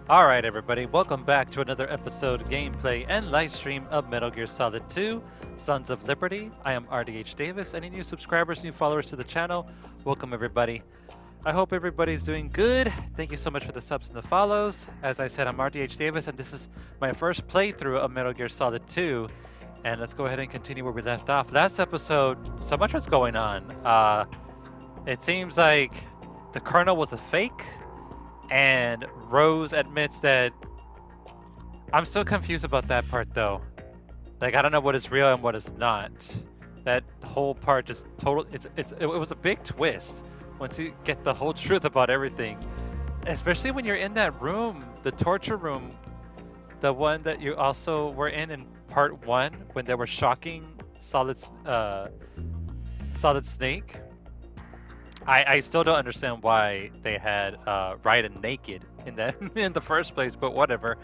Alright everybody, welcome back to another episode, gameplay, and live stream of Metal Gear Solid 2, Sons of Liberty. I am RDH Davis. Any new subscribers, new followers to the channel, welcome everybody. I hope everybody's doing good. Thank you so much for the subs and the follows. As I said, I'm RDH Davis, and this is my first playthrough of Metal Gear Solid 2. And let's go ahead and continue where we left off. Last episode, so much was going on. It seems like the Colonel was a fake. And Rose admits that I'm still confused about that part though. Like I don't know what is real and what is not. That whole part just it was a big twist once you get the whole truth about everything. Especially when you're in that room, the torture room, the one that you also were in part 1 when they were shocking Solid Snake. I still don't understand why they had Raiden naked in that in the first place, but whatever.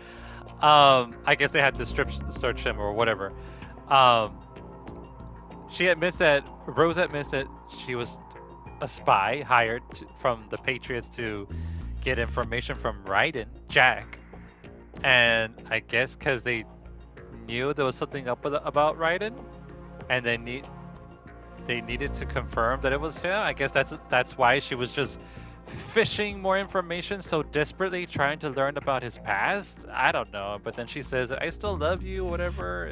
I guess they had to strip search him or whatever. Rose admits that she was a spy hired from the Patriots to get information from Raiden, Jack, and I guess because they knew there was something up about Raiden, and they needed to confirm that it was him. I guess that's why she was just fishing more information so desperately, trying to learn about his past. I don't know, but then she says, "I still love you," whatever.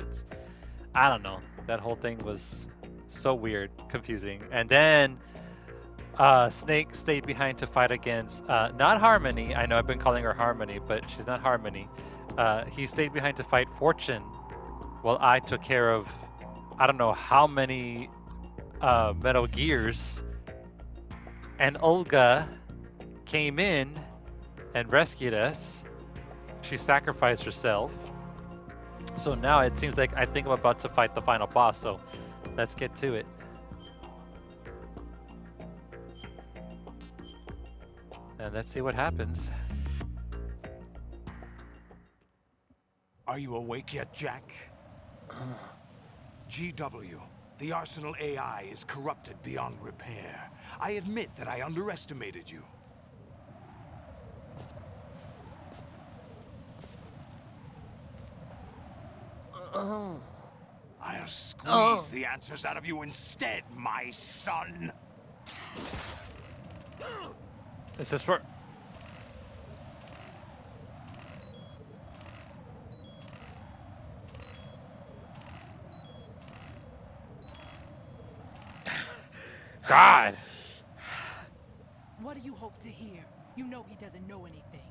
I don't know. That whole thing was so weird, confusing. And then Snake stayed behind to fight against not Harmony. I know I've been calling her Harmony, but she's not Harmony. He stayed behind to fight Fortune, while I took care of I don't know how many Metal Gears, and Olga came in and rescued us. She sacrificed herself. So now it seems like I think I'm about to fight the final boss, so let's get to it. And let's see what happens. Are you awake yet, Jack? GW. The Arsenal AI is corrupted beyond repair. I admit that I underestimated you. I'll squeeze the answers out of you instead, my son. Is this for... God! What do you hope to hear? You know he doesn't know anything.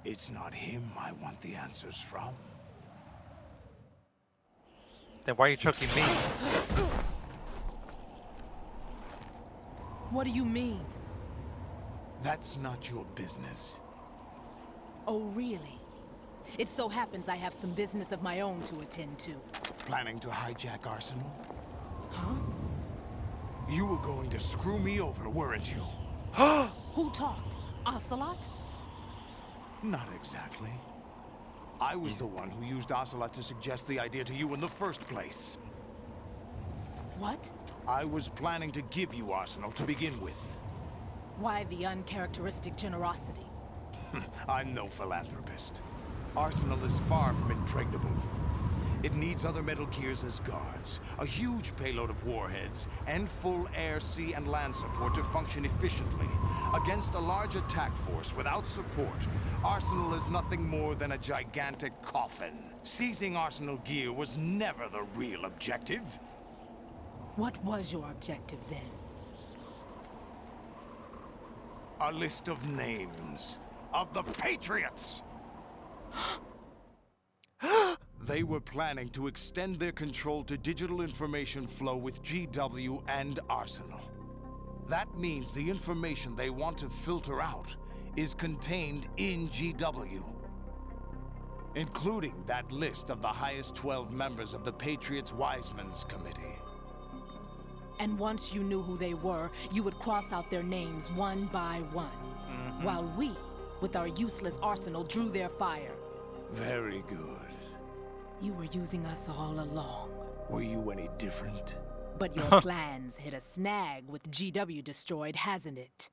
It's not him I want the answers from. Then why are you choking me? What do you mean? That's not your business. Oh, really? It so happens I have some business of my own to attend to. Planning to hijack Arsenal? Huh? You were going to screw me over, weren't you? Who talked? Ocelot? Not exactly. I was the one who used Ocelot to suggest the idea to you in the first place. What? I was planning to give you Arsenal to begin with. Why the uncharacteristic generosity? I'm no philanthropist. Arsenal is far from impregnable. It needs other Metal Gears as guards, a huge payload of warheads, and full air, sea, and land support to function efficiently. Against a large attack force without support, Arsenal is nothing more than a gigantic coffin. Seizing Arsenal gear was never the real objective. What was your objective then? A list of names of the Patriots! They were planning to extend their control to digital information flow with GW and Arsenal. That means the information they want to filter out is contained in GW, including that list of the highest 12 members of the Patriots Wiseman's Committee. And once you knew who they were, you would cross out their names one by one. While we, with our useless arsenal, drew their fire. Very good. You were using us all along. Were you any different? But your plans hit a snag with GW destroyed, hasn't it?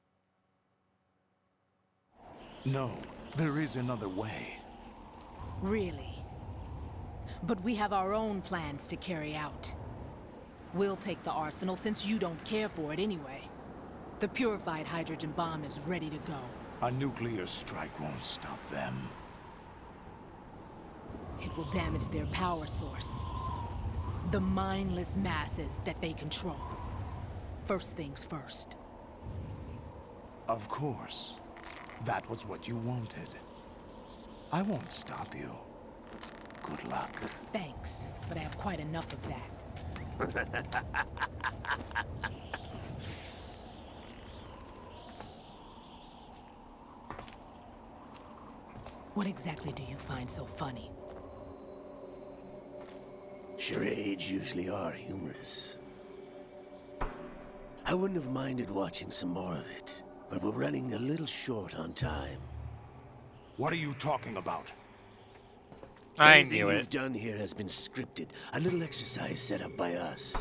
No, There is another way. Really? But we have our own plans to carry out. We'll take the arsenal since you don't care for it anyway. The purified hydrogen bomb is ready to go. A nuclear strike won't stop them. It will damage their power source. The mindless masses that they control. First things first. Of course. That was what you wanted. I won't stop you. Good luck. Thanks, but I have quite enough of that. What exactly do you find so funny? Charades usually are humorous. I wouldn't have minded watching some more of it, but we're running a little short on time. What are you talking about? I Everything knew you've it. done here has been scripted. A little exercise set up by us.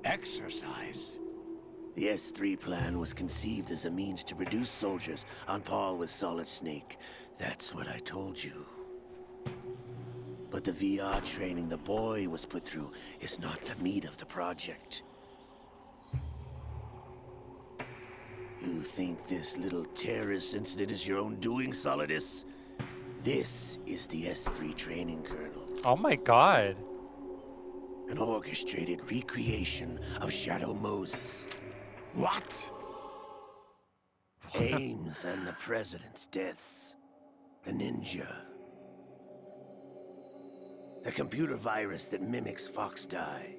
Exercise? The S3 plan was conceived as a means to produce soldiers on par with Solid Snake. That's what I told you. But the VR training the boy was put through is not the meat of the project. You think this little terrorist incident is your own doing, Solidus? This is the S3 training kernel. Oh my god. An orchestrated recreation of Shadow Moses. What? Ames and the President's deaths. The ninja. The computer virus that mimics Foxdie.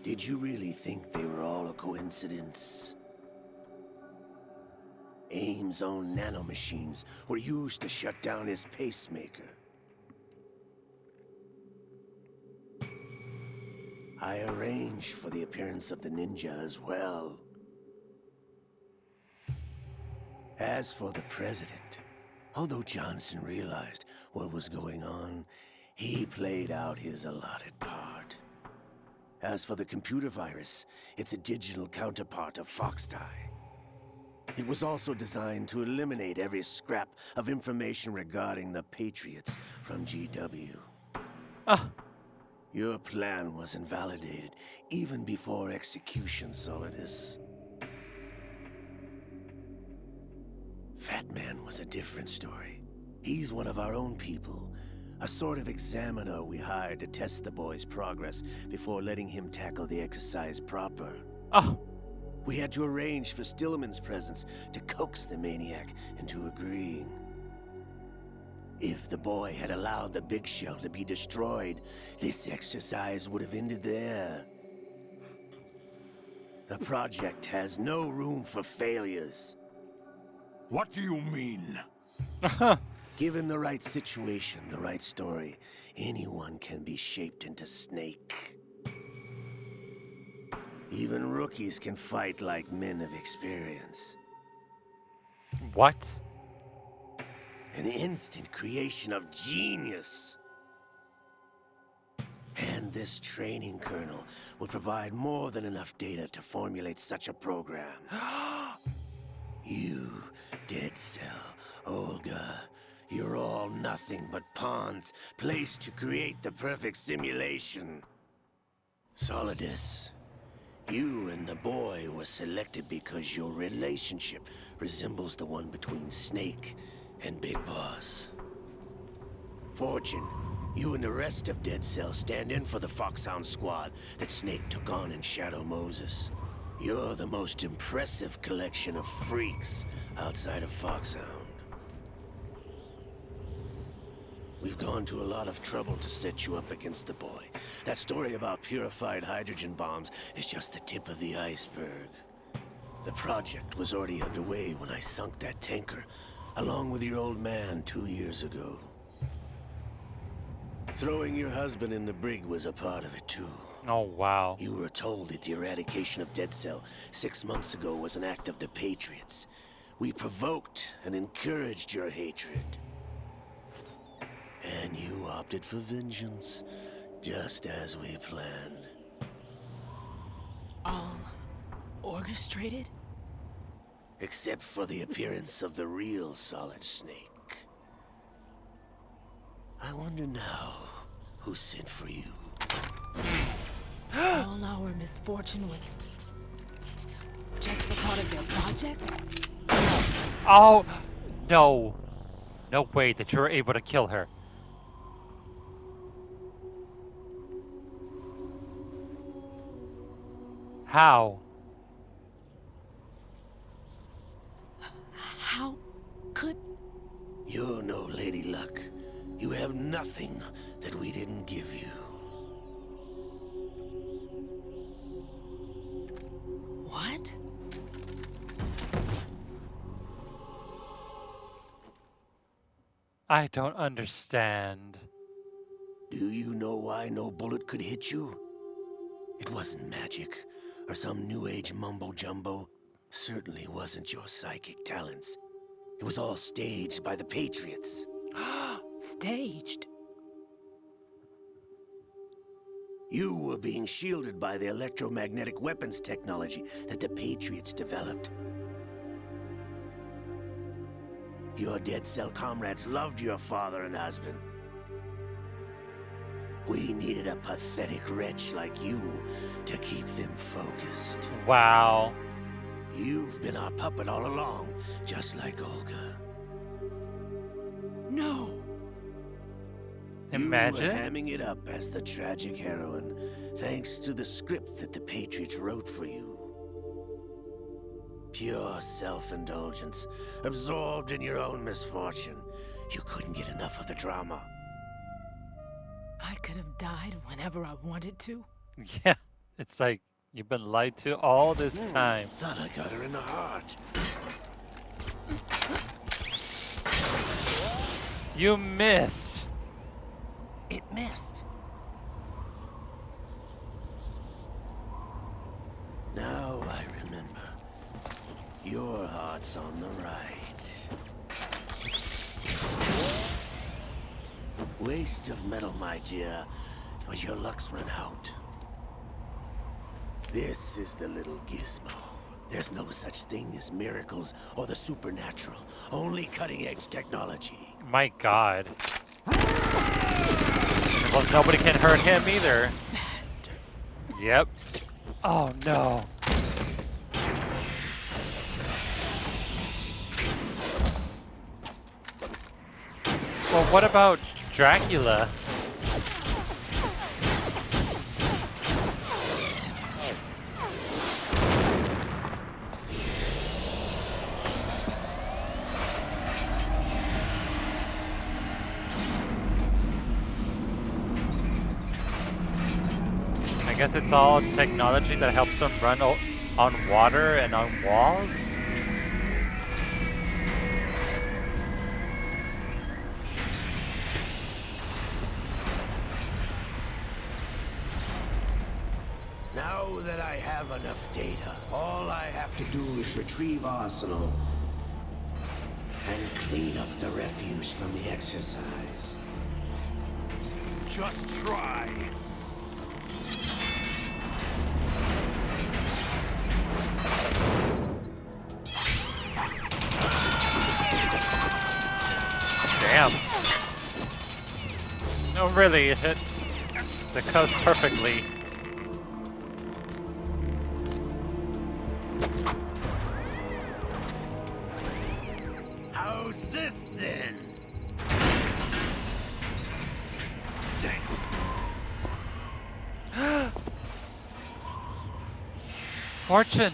Did you really think they were all a coincidence? Ames' own nanomachines were used to shut down his pacemaker. I arranged for the appearance of the ninja as well. As for the President, although Johnson realized what was going on, he played out his allotted part. As for the computer virus, it's a digital counterpart of Foxdie. It was also designed to eliminate every scrap of information regarding the Patriots from GW. Ah, Your plan was invalidated even before execution, Solidus. Fat Man was a different story. He's one of our own people. A sort of examiner we hired to test the boy's progress before letting him tackle the exercise proper. ah. We had to arrange for Stillman's presence to coax the maniac into agreeing. If the boy had allowed the big shell to be destroyed, this exercise would have ended there. The project has no room for failures. What do you mean? Given the right situation, the right story, anyone can be shaped into Snake. Even rookies can fight like men of experience. What? An instant creation of genius. And this training kernel will provide more than enough data to formulate such a program. You, Dead Cell, Olga, you're all nothing but pawns placed to create the perfect simulation. Solidus, you and the boy were selected because your relationship resembles the one between Snake and Big Boss. Fortune, you and the rest of Dead Cell stand in for the Foxhound squad that Snake took on in Shadow Moses. You're the most impressive collection of freaks outside of Foxhound. We've gone to a lot of trouble to set you up against the boy. That story about purified hydrogen bombs is just the tip of the iceberg. The project was already underway when I sunk that tanker, along with your old man 2 years ago. Throwing your husband in the brig was a part of it too. Oh, wow. You were told that the eradication of Dead Cell 6 months ago was an act of the Patriots. We provoked and encouraged your hatred. And you opted for vengeance, just as we planned. All orchestrated? Except for the appearance of the real Solid Snake. I wonder now who sent for you. All our misfortune was just a part of their project? Oh, no. No way that you were able to kill her. How? How could... You're no Lady Luck. You have nothing that we didn't give you. What? I don't understand. Do you know why no bullet could hit you? It wasn't magic, or some new age mumbo-jumbo. Certainly wasn't your psychic talents. It was all staged by the Patriots. Staged? You were being shielded by the electromagnetic weapons technology that the Patriots developed. Your dead cell comrades loved your father and husband. We needed a pathetic wretch like you to keep them focused. Wow. You've been our puppet all along, just like Olga. No. Imagine. You were hamming it up as the tragic heroine, thanks to the script that the Patriots wrote for you. Pure self-indulgence, absorbed in your own misfortune. You couldn't get enough of the drama. I could have died whenever I wanted to. Yeah, it's like you've been lied to all this time. Thought I got her in the heart. You missed. It missed. Now I remember. Your heart's on the right. Waste of metal, my dear, but your luck's run out. This is the little gizmo. There's no such thing as miracles or the supernatural. Only cutting-edge technology. My God. Well, nobody can hurt him either. Bastard. Yep. Oh no. Well, what about Dracula? I guess it's all technology that helps them run on water and on walls? Now that I have enough data, all I have to do is retrieve Arsenal and clean up the refuse from the exercise. Just try. Damn. No, really, it hit the coast perfectly. How's this then? Damn. Fortune.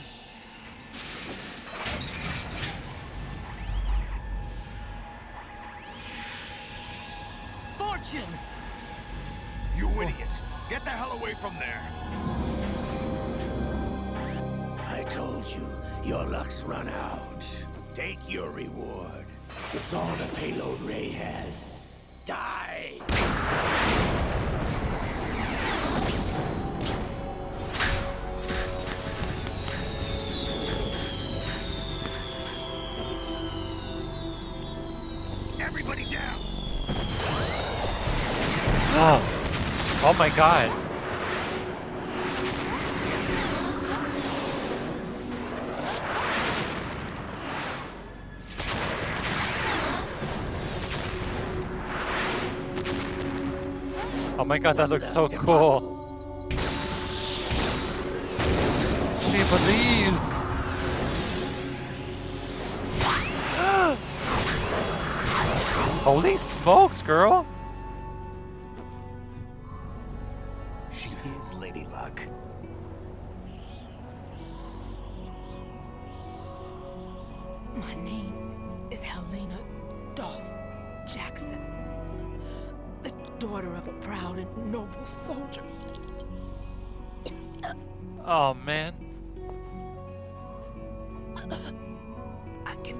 Fortune! You idiot. Get the hell away from there. I told you, your luck's run out. Take your reward. It's all the payload Ray has. Die! Everybody down. Oh my God. Oh my god, that looks so cool. She believes. Holy smokes, girl. She is Lady Luck. My name is Helena Dolph Jackson, the daughter of a proud and noble soldier. Oh man. I can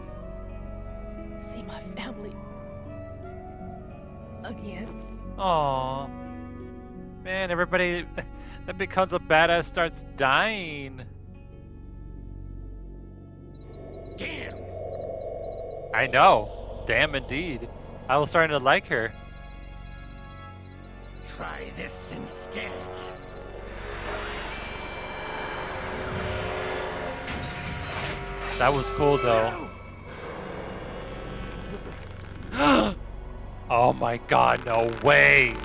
see my family again. Aw. Man, everybody that becomes a badass starts dying. Damn! I know. Damn indeed. I was starting to like her. Try this instead. That was cool though. Oh my god, no way.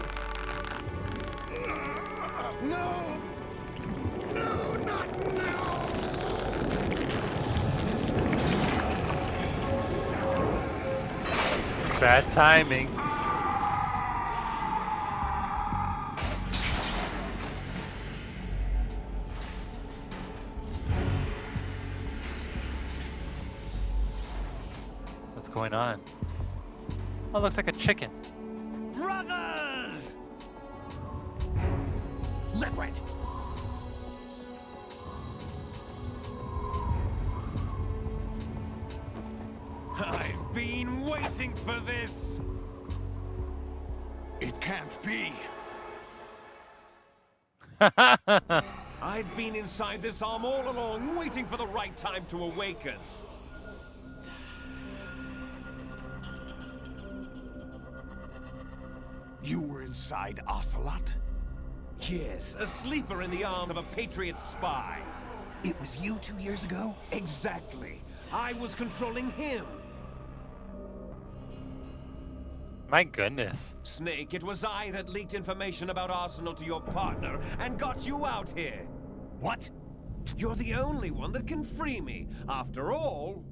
No! No, not now! Bad timing. What's going on? Oh, it looks like a chicken. Brothers! Liquid! I've been waiting for this! It can't be. I've been inside this arm all along, waiting for the right time to awaken. You were inside Ocelot? Yes, a sleeper in the arm of a Patriot spy. It was you 2 years ago? Exactly. I was controlling him. My goodness. Snake, it was I that leaked information about Arsenal to your partner and got you out here. What? You're the only one that can free me. After all,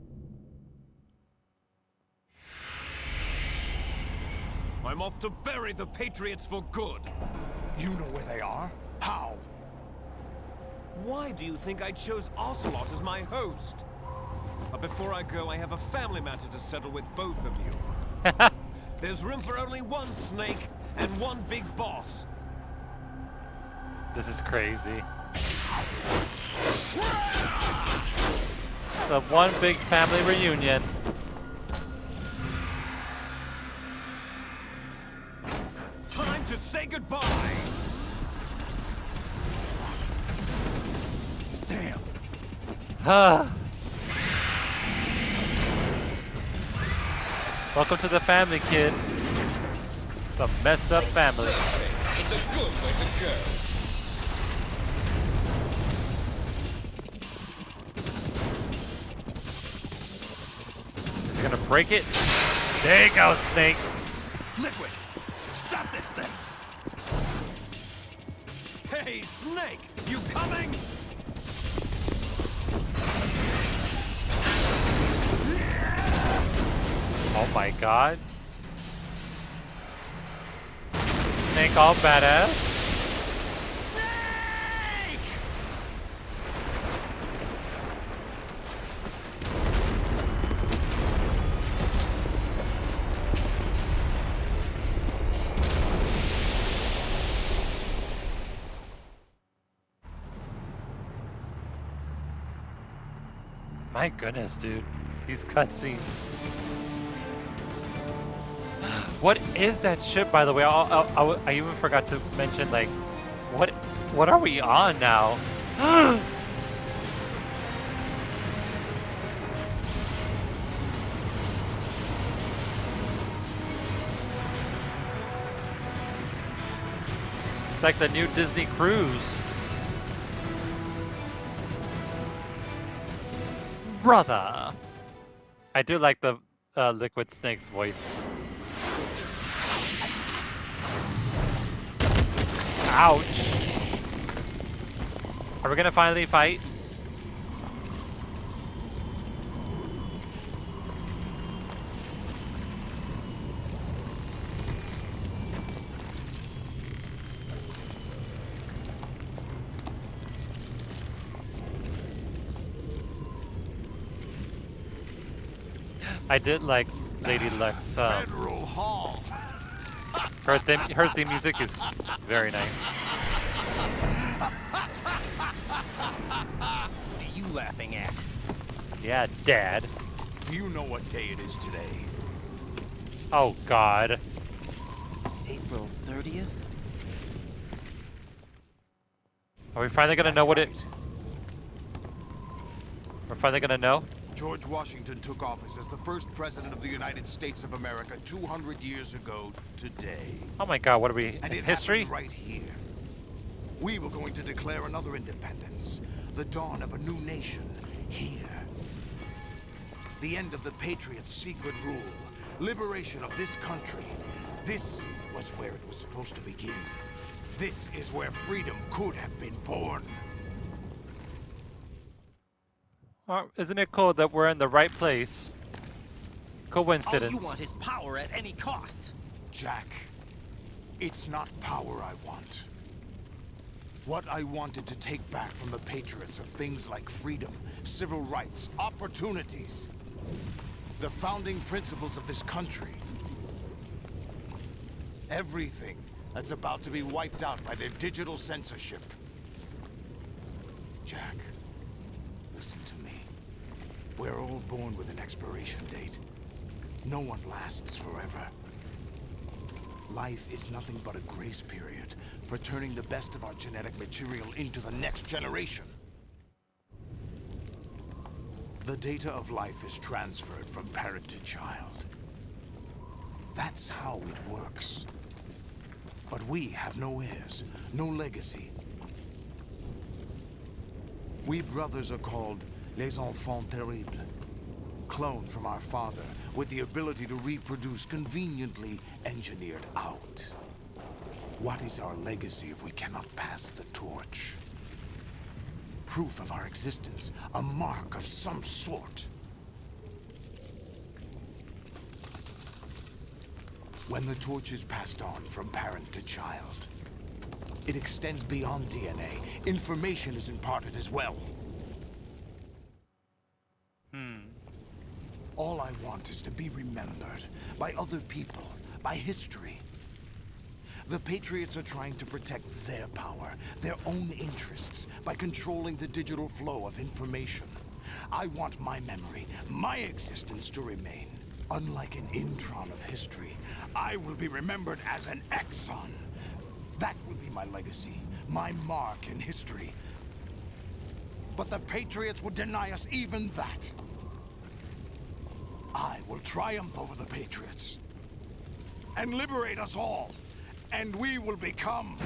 I'm off to bury the Patriots for good. You know where they are? How? Why do you think I chose Ocelot as my host? But before I go, I have a family matter to settle with both of you. There's room for only one Snake and one big boss. This is crazy. The one big family reunion. Time to say goodbye! Damn. Welcome to the family, kid. It's a messed up family. It's a good way to go. You're gonna break it? There you go, Snake. Liquid! Stop this thing! Hey, Snake! You coming? Oh my god. Snake all badass. Snake! My goodness, dude. These cutscenes. What is that ship, by the way? I even forgot to mention, like, what are we on now? It's like the new Disney cruise. Brother! I do like the Liquid Snake's voice. Ouch. Are we gonna finally fight? I did like Lady Luck's Federal Hall. her theme music is very nice. What are you laughing at? Yeah, Dad. Do you know what day it is today? Oh God. April 30th? Are we finally gonna That's know what it? right. We're finally gonna know. George Washington took office as the first president of the United States of America 200 years ago today. Oh my God, what are we And in it history? happened right here. We were going to declare another independence, the dawn of a new nation here. The end of the Patriots' secret rule, liberation of this country. This was where it was supposed to begin. This is where freedom could have been born. Isn't it cool that we're in the right place? Coincidence. All you want is power at any cost. Jack, it's not power I want. What I wanted to take back from the Patriots are things like freedom, civil rights, opportunities. The founding principles of this country. Everything that's about to be wiped out by their digital censorship. Jack, listen to me. We're all born with an expiration date. No one lasts forever. Life is nothing but a grace period for turning the best of our genetic material into the next generation. The data of life is transferred from parent to child. That's how it works. But we have no heirs, no legacy. We brothers are called les enfants terribles. Cloned from our father, with the ability to reproduce conveniently engineered out. What is our legacy if we cannot pass the torch? Proof of our existence, a mark of some sort. When the torch is passed on from parent to child, it extends beyond DNA. Information is imparted as well. All I want is to be remembered by other people, by history. The Patriots are trying to protect their power, their own interests, by controlling the digital flow of information. I want my memory, my existence to remain. Unlike an intron of history, I will be remembered as an exon. That will be my legacy, my mark in history. But the Patriots would deny us even that. I will triumph over the Patriots and liberate us all, and we will become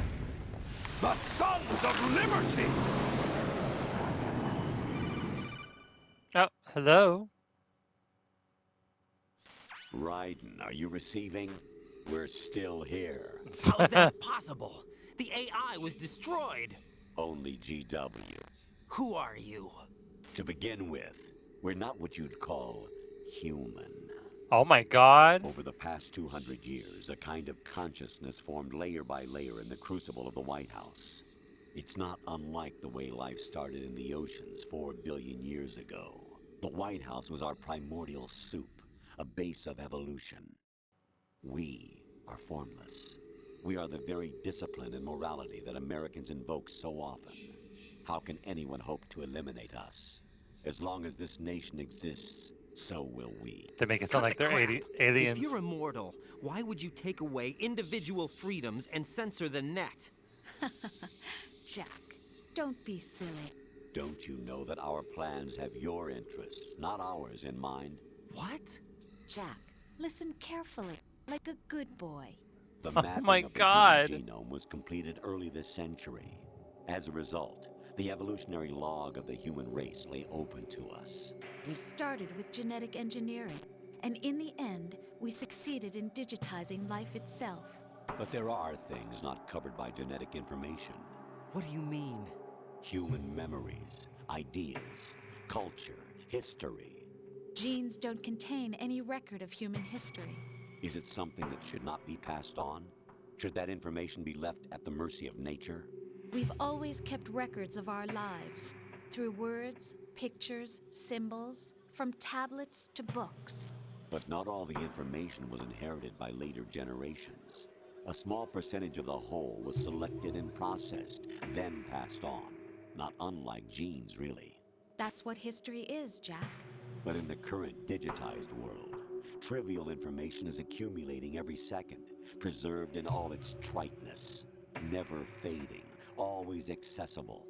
the Sons of Liberty! Oh, hello. Raiden, are you receiving? We're still here. How's that possible? The AI was destroyed. Only GW. Who are you? To begin with, we're not what you'd call human. Oh my God. Over the past 200 years, a kind of consciousness formed layer by layer in the crucible of the White House. It's not unlike the way life started in the oceans 4 billion years ago. The White House was our primordial soup, a base of evolution. We are formless. We are the very discipline and morality that Americans invoke so often. How can anyone hope to eliminate us? As long as this nation exists, so will we. They make it sound like Cut the they're crap. aliens. If you're immortal, why would you take away individual freedoms and censor the net? Jack, don't be silly. Don't you know that our plans have your interests, not ours, in mind? What? Jack, listen carefully, like a good boy. The Oh mapping my of the God. human genome was completed early this century. As a result, the evolutionary log of the human race lay open to us. We started with genetic engineering, and in the end, we succeeded in digitizing life itself. But there are things not covered by genetic information. What do you mean? Human memories, ideas, culture, history. Genes don't contain any record of human history. Is it something that should not be passed on? Should that information be left at the mercy of nature? We've always kept records of our lives, through words, pictures, symbols, from tablets to books. But not all the information was inherited by later generations. A small percentage of the whole was selected and processed, then passed on. Not unlike genes, really. That's what history is, Jack. But in the current digitized world, trivial information is accumulating every second, preserved in all its triteness, never fading, always accessible.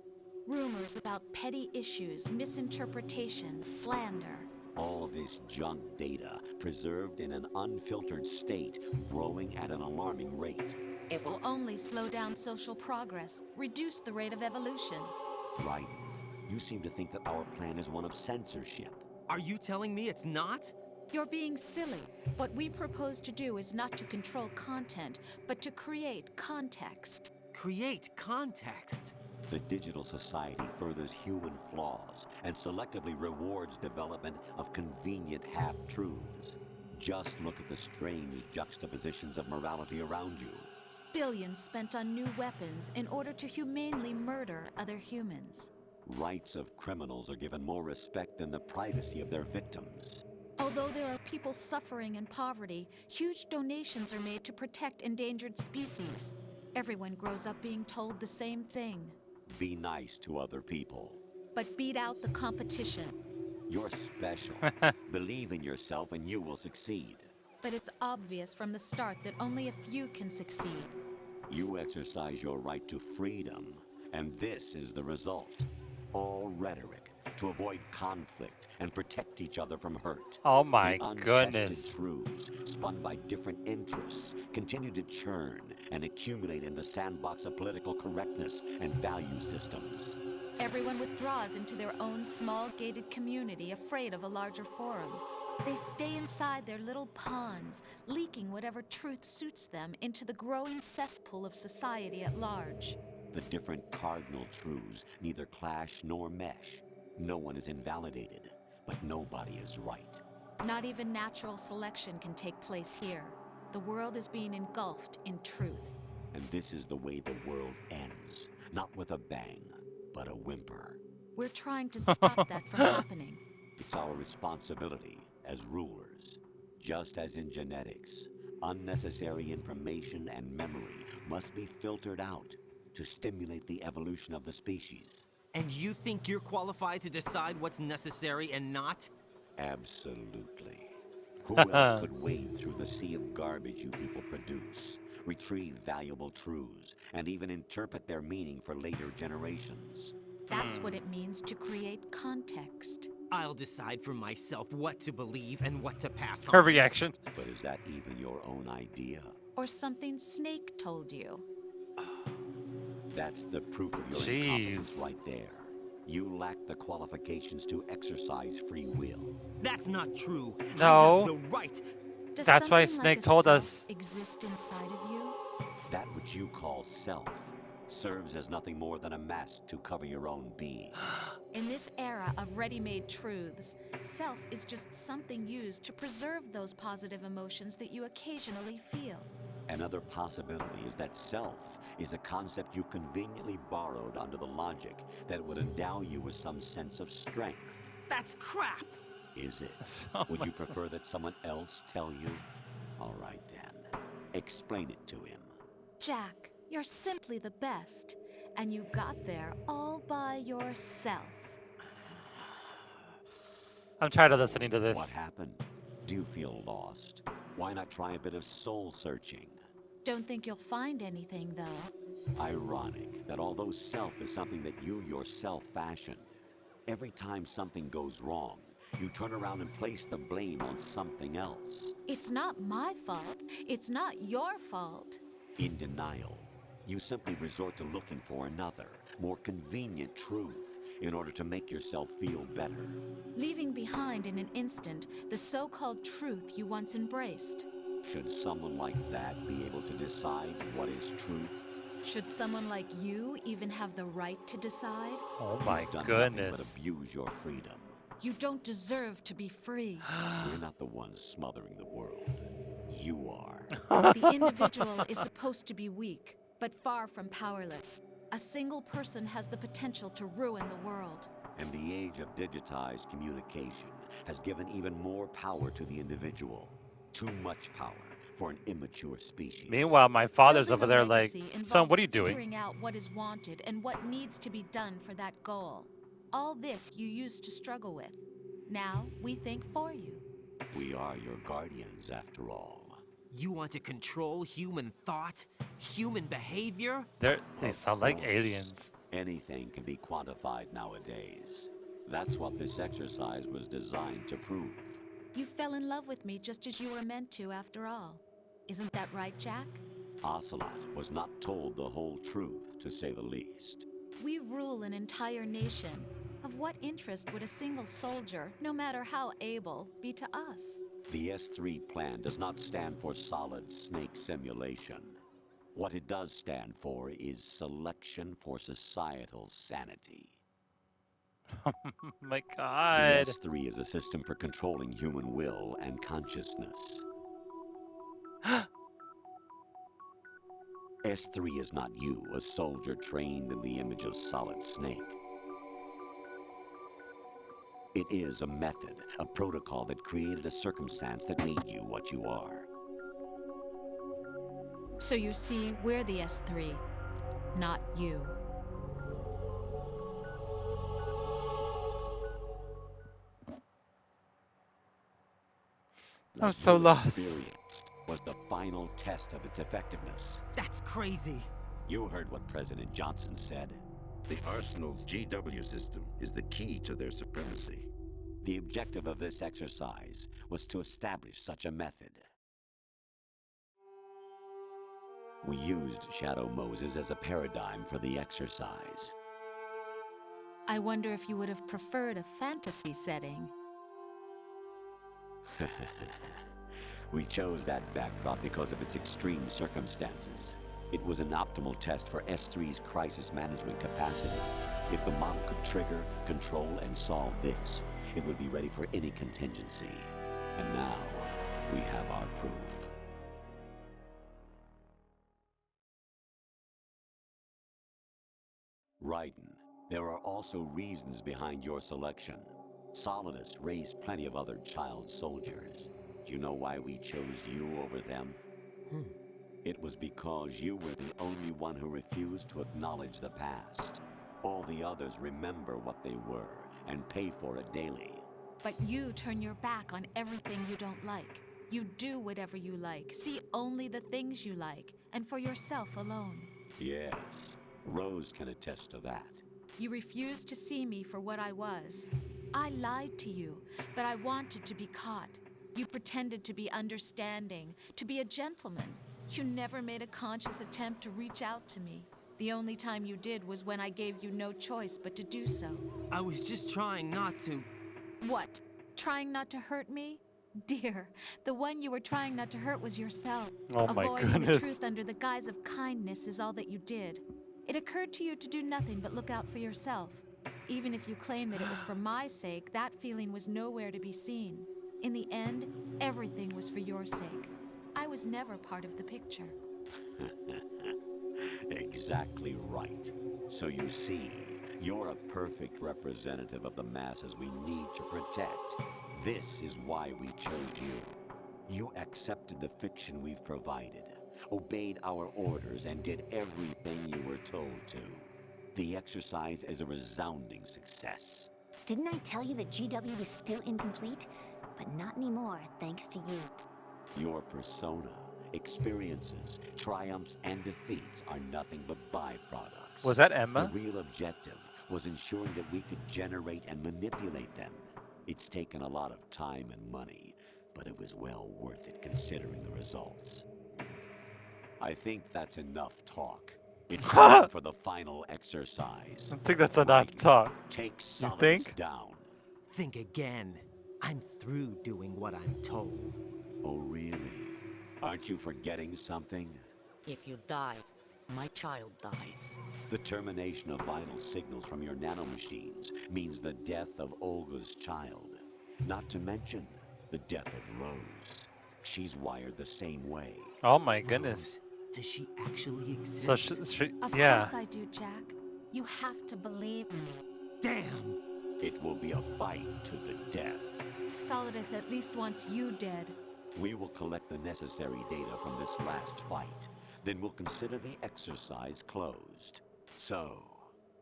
Rumors about petty issues, misinterpretations, slander. All this junk data, preserved in an unfiltered state, growing at an alarming rate. It will only slow down social progress, reduce the rate of evolution. Right? You seem to think that our plan is one of censorship. Are you telling me it's not? You're being silly. What we propose to do is not to control content, but to create context. Create context. The digital society furthers human flaws and selectively rewards development of convenient half-truths. Just look at the strange juxtapositions of morality around you. Billions spent on new weapons in order to humanely murder other humans. Rights of criminals are given more respect than the privacy of their victims. Although there are people suffering in poverty, huge donations are made to protect endangered species. Everyone grows up being told the same thing. Be nice to other people. But beat out the competition. You're special. Believe in yourself and you will succeed. But it's obvious from the start that only a few can succeed. You exercise your right to freedom, and this is the result. All rhetoric to avoid conflict and protect each other from hurt. Oh my the untested goodness. truths spun by different interests continue to churn and accumulate in the sandbox of political correctness and value systems. Everyone withdraws into their own small gated community, afraid of a larger forum. They stay inside their little ponds, leaking whatever truth suits them into the growing cesspool of society at large. The different cardinal truths neither clash nor mesh. No one is invalidated, but nobody is right. Not even natural selection can take place here. The world is being engulfed in truth. And this is the way the world ends. Not with a bang, but a whimper. We're trying to stop that from happening. It's our responsibility as rulers. Just as in genetics, unnecessary information and memory must be filtered out to stimulate the evolution of the species. And you think you're qualified to decide what's necessary and not? Absolutely. Who else could wade through the sea of garbage you people produce, retrieve valuable truths, and even interpret their meaning for later generations? That's what it means to create context. I'll decide for myself what to believe and what to pass on. Her reaction. But is that even your own idea? Or something Snake told you. That's the proof of your incompetence right there. You lack the qualifications to exercise free will. That's not true. No. I have the right. Does That's why something Snake like a told self us. exist inside of you? That which you call self serves as nothing more than a mask to cover your own being. In this era of ready-made truths, self is just something used to preserve those positive emotions that you occasionally feel. Another possibility is that self is a concept you conveniently borrowed under the logic that would endow you with some sense of strength. That's crap. Is it? Would you prefer that someone else tell you? All right then. Explain it to him. Jack, you're simply the best, and you got there all by yourself. I'm tired of listening to this. What happened? Do you feel lost? Why not try a bit of soul searching? Don't think you'll find anything, though. Ironic that although self is something that you yourself fashioned, every time something goes wrong, you turn around and place the blame on something else. It's not my fault. It's not your fault. In denial, you simply resort to looking for another, more convenient truth in order to make yourself feel better. Leaving behind in an instant the so-called truth you once embraced. Should someone like that be able to decide what is truth? Should someone like you even have the right to decide? Oh my You've done goodness. nothing but abuse your freedom. You don't deserve to be free. We're not the ones smothering the world. You are. The individual is supposed to be weak, but far from powerless. A single person has the potential to ruin the world. And the age of digitized communication has given even more power to the individual. Too much power for an immature species. Meanwhile, my father's Building over a there like, legacy son, what are you involves doing? Figuring out what is wanted and what needs to be done for that goal. All this you used to struggle with. Now we think for you. We are your guardians, after all. You want to control human thought? Human behavior? They sound like aliens. Anything can be quantified nowadays. That's what this exercise was designed to prove. You fell in love with me just as you were meant to, after all. Isn't that right, Jack? Ocelot was not told the whole truth, to say the least. We rule an entire nation. Of what interest would a single soldier, no matter how able, be to us? The S3 plan does not stand for solid snake simulation. What it does stand for is selection for societal sanity. Oh my The god. S3 is a system for controlling human will and consciousness. S3 is not you, a soldier trained in the image of Solid Snake. It is a method, a protocol that created a circumstance that made you what you are. So you see, we're the S3, not you. I'm so Your lost. Experience was the final test of its effectiveness. That's crazy. You heard what President Johnson said. The Arsenal's GW system is the key to their supremacy. The objective of this exercise was to establish such a method. We used Shadow Moses as a paradigm for the exercise. I wonder if you would have preferred a fantasy setting. We chose that backdrop because of its extreme circumstances. It was an optimal test for S3's crisis management capacity. If the model could trigger, control, and solve this, it would be ready for any contingency. And now, we have our proof. Raiden, there are also reasons behind your selection. Solidus raised plenty of other child soldiers. Do you know why we chose you over them? It was because you were the only one who refused to acknowledge the past. All the others remember what they were and pay for it daily. But you turn your back on everything you don't like. You do whatever you like, see only the things you like, and for yourself alone. Yes, Rose can attest to that. You refused to see me for what I was. I lied to you, but I wanted to be caught. You pretended to be understanding, to be a gentleman. You never made a conscious attempt to reach out to me. The only time you did was when I gave you no choice but to do so. I was just trying not to. What? Trying not to hurt me? Dear, the one you were trying not to hurt was yourself. Oh my Avoiding goodness. the truth under the guise of kindness is all that you did. It occurred to you to do nothing but look out for yourself. Even if you claim that it was for my sake, that feeling was nowhere to be seen. In the end, everything was for your sake. I was never part of the picture. Exactly right. So you see, you're a perfect representative of the masses we need to protect. This is why we chose you. You accepted the fiction we've provided, obeyed our orders, and did everything you were told to. The exercise is a resounding success. Didn't I tell you that GW was still incomplete? But not anymore, thanks to you. Your persona, experiences, triumphs, and defeats are nothing but byproducts. Was that Emma? The real objective was ensuring that we could generate and manipulate them. It's taken a lot of time and money, but it was well worth it considering the results. I think that's enough talk. It's time for the final exercise. I think that's enough talk. Take You Solidus think? down. Think again. I'm through doing what I'm told. Oh, really? Aren't you forgetting something? If you die, my child dies. The termination of vital signals from your nanomachines means the death of Olga's child. Not to mention the death of Rose. She's wired the same way. Oh my goodness. Rose, does she actually exist? So Of yeah. course I do, Jack. You have to believe me. Damn! It will be a fight to the death. Solidus at least wants you dead. We will collect the necessary data from this last fight. Then we'll consider the exercise closed. So,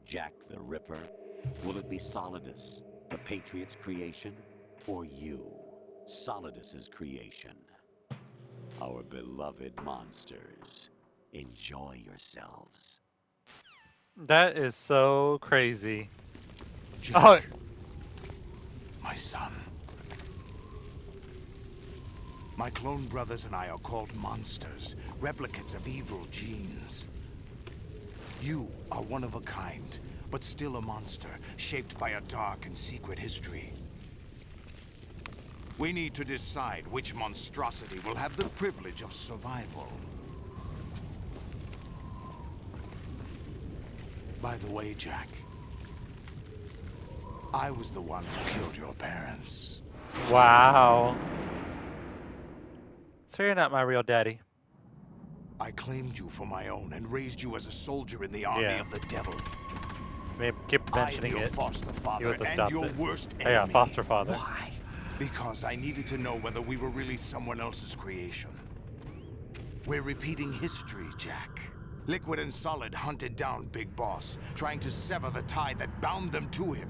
Jack the Ripper, will it be Solidus, the Patriot's creation, or you, Solidus's creation? Our beloved monsters, enjoy yourselves. That is so crazy. Jack, my son. My clone brothers and I are called monsters, replicates of evil genes. You are one of a kind, but still a monster, shaped by a dark and secret history. We need to decide which monstrosity will have the privilege of survival. By the way, Jack, I was the one who killed your parents. Wow. So you're not my real daddy. I claimed you for my own and raised you as a soldier in the army of the devil. Maybe keep mentioning I am your it. foster He father was and adopted. your worst Oh, enemy. yeah, foster father. Why? Because I needed to know whether we were really someone else's creation. We're repeating history, Jack. Liquid and Solid hunted down Big Boss, trying to sever the tie that bound them to him.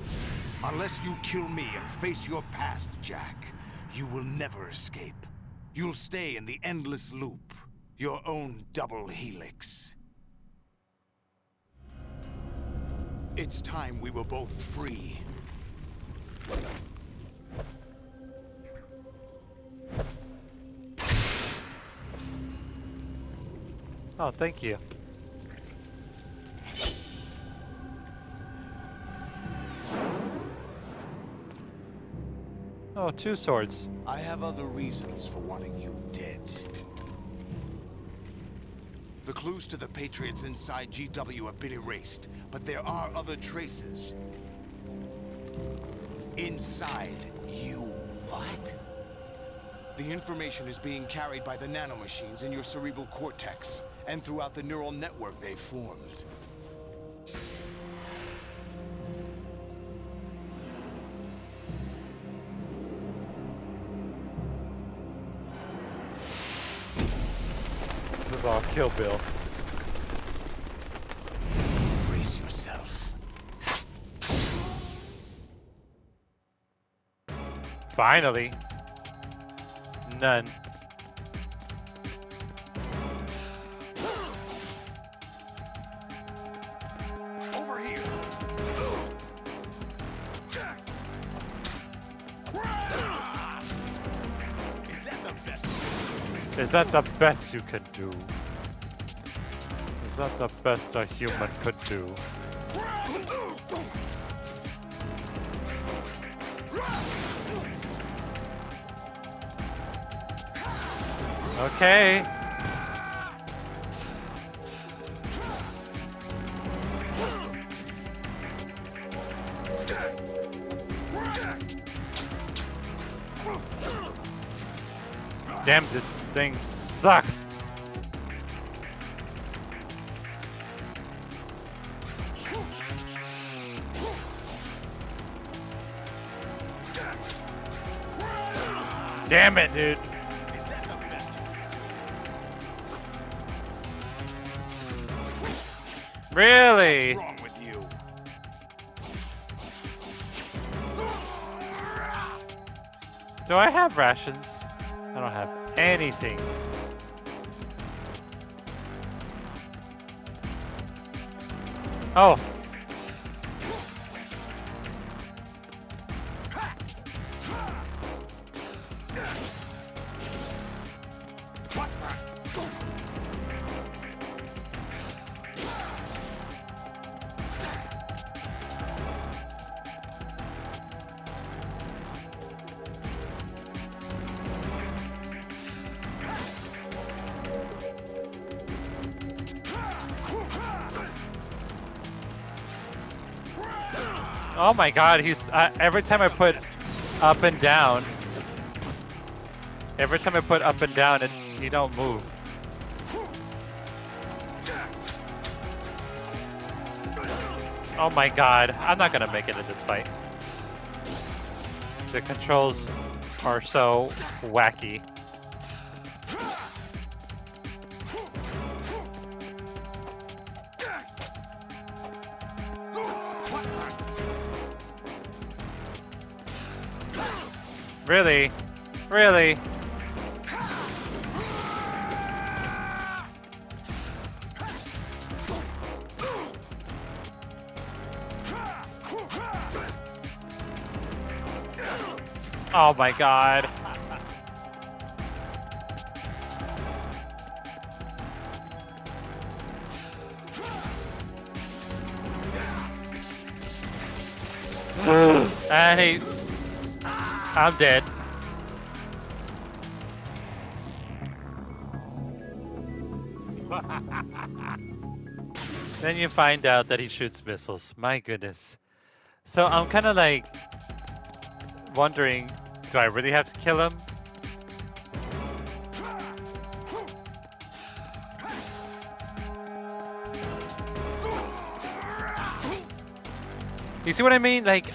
Unless you kill me and face your past, Jack, you will never escape. You'll stay in the endless loop, your own double helix. It's time we were both free. Oh, thank you. Oh, 2 swords. I have other reasons for wanting you dead. The clues to the Patriots inside GW have been erased, but there are other traces. Inside you. What? The information is being carried by the nanomachines in your cerebral cortex, and throughout the neural network they've formed. This is all Kill Bill. Brace yourself. Finally. None. Over here. Is that the best you can do? Is that the best a human could do? Okay. Damn, this thing sucks. Damn it, dude. Really? What's wrong with you? Do I have rations? I don't have anything. Oh. Oh my god, he's every time I put up and down, you don't move. Oh my god, I'm not gonna make it in this fight. The controls are so wacky. Really? Really? Oh my god. And I'm dead. Then you find out that he shoots missiles. My goodness. So I'm kind of like wondering, do I really have to kill him? You see what I mean? Like,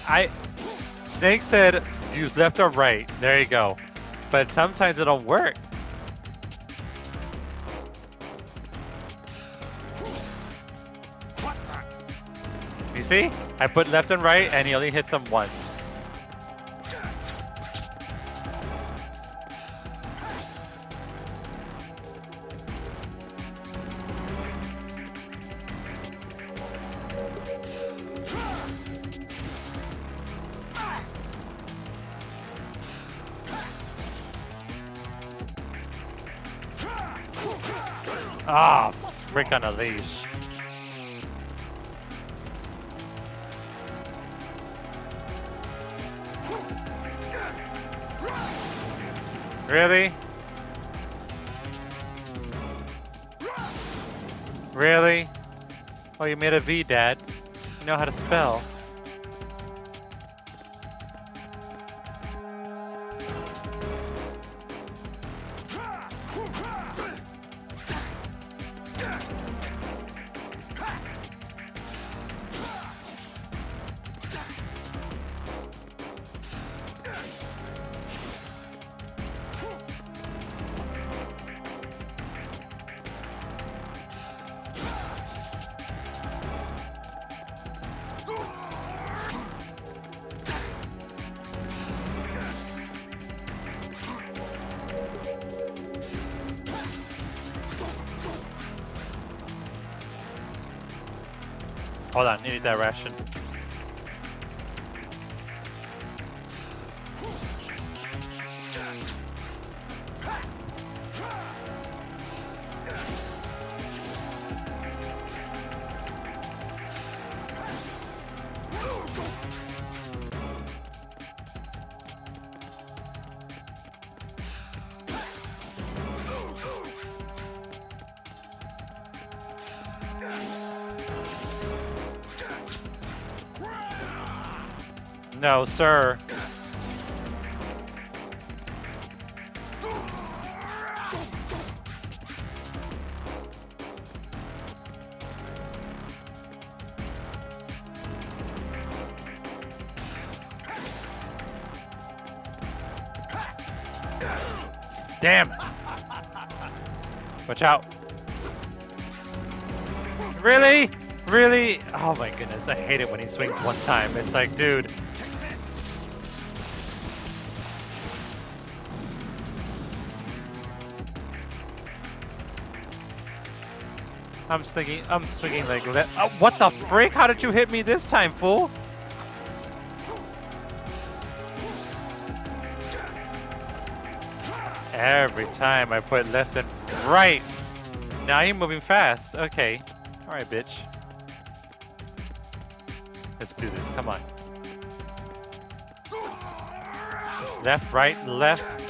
Snake said use left or right. There you go. But sometimes it don't work. You see? I put left and right and he only hits him once. Ah, frick on a leash. Really? Really? Oh, you made a V, Dad. You know how to spell. Hold on, need that ration. No, sir. Damn. Watch out. Really? Really? Oh my goodness, I hate it when he swings one time. It's like, dude. I'm swinging like that. Oh, what the frick? How did you hit me this time, fool? Every time I put left and right. Now you're moving fast. Okay. Alright, bitch. Let's do this. Come on. Left, right, left.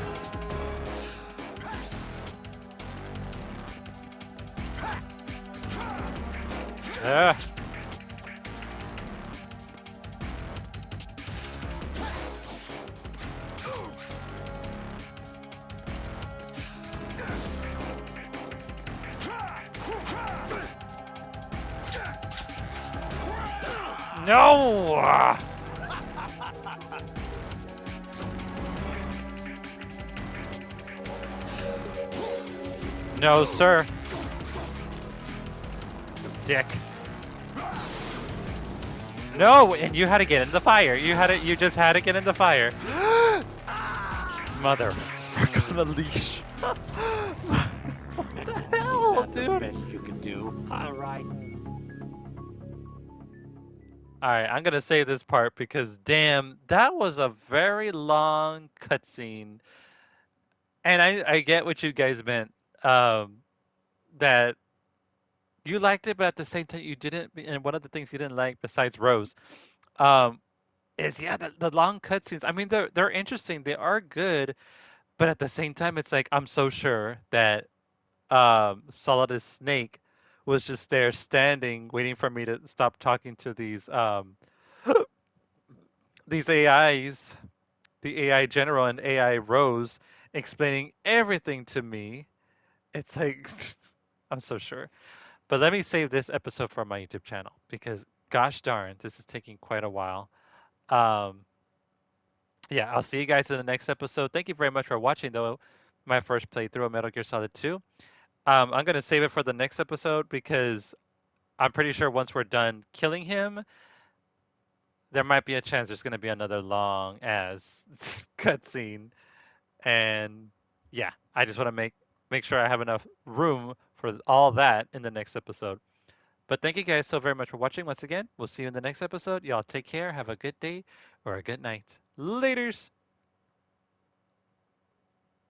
No! No, sir. Dick. No, and you had to get in the fire. You just had to get in the fire. Mother on a leash. What the hell, Is that the dude? best you can do? All right. Alright, I'm gonna say this part because damn, that was a very long cutscene. And I get what you guys meant. Um, that you liked it, but at the same time you didn't. And one of the things you didn't like, besides Rose, um, is yeah, the long cutscenes. I mean, they're interesting. They are good, but at the same time, it's like I'm so sure that Solidus Snake was just there standing, waiting for me to stop talking to these AIs, the AI General and AI Rose, explaining everything to me. It's like I'm so sure. But let me save this episode for my YouTube channel because gosh darn, this is taking quite a while. Um, yeah, I'll see you guys in the next episode. Thank you very much for watching, though. My first playthrough of Metal Gear Solid 2. I'm gonna save it for the next episode because I'm pretty sure once we're done killing him, there might be a chance there's gonna be another long as cutscene. And yeah, I just want to make sure I have enough room for all that in the next episode. But thank you guys so very much for watching once again. We'll see you in the next episode. Y'all take care. Have a good day or a good night. Laters.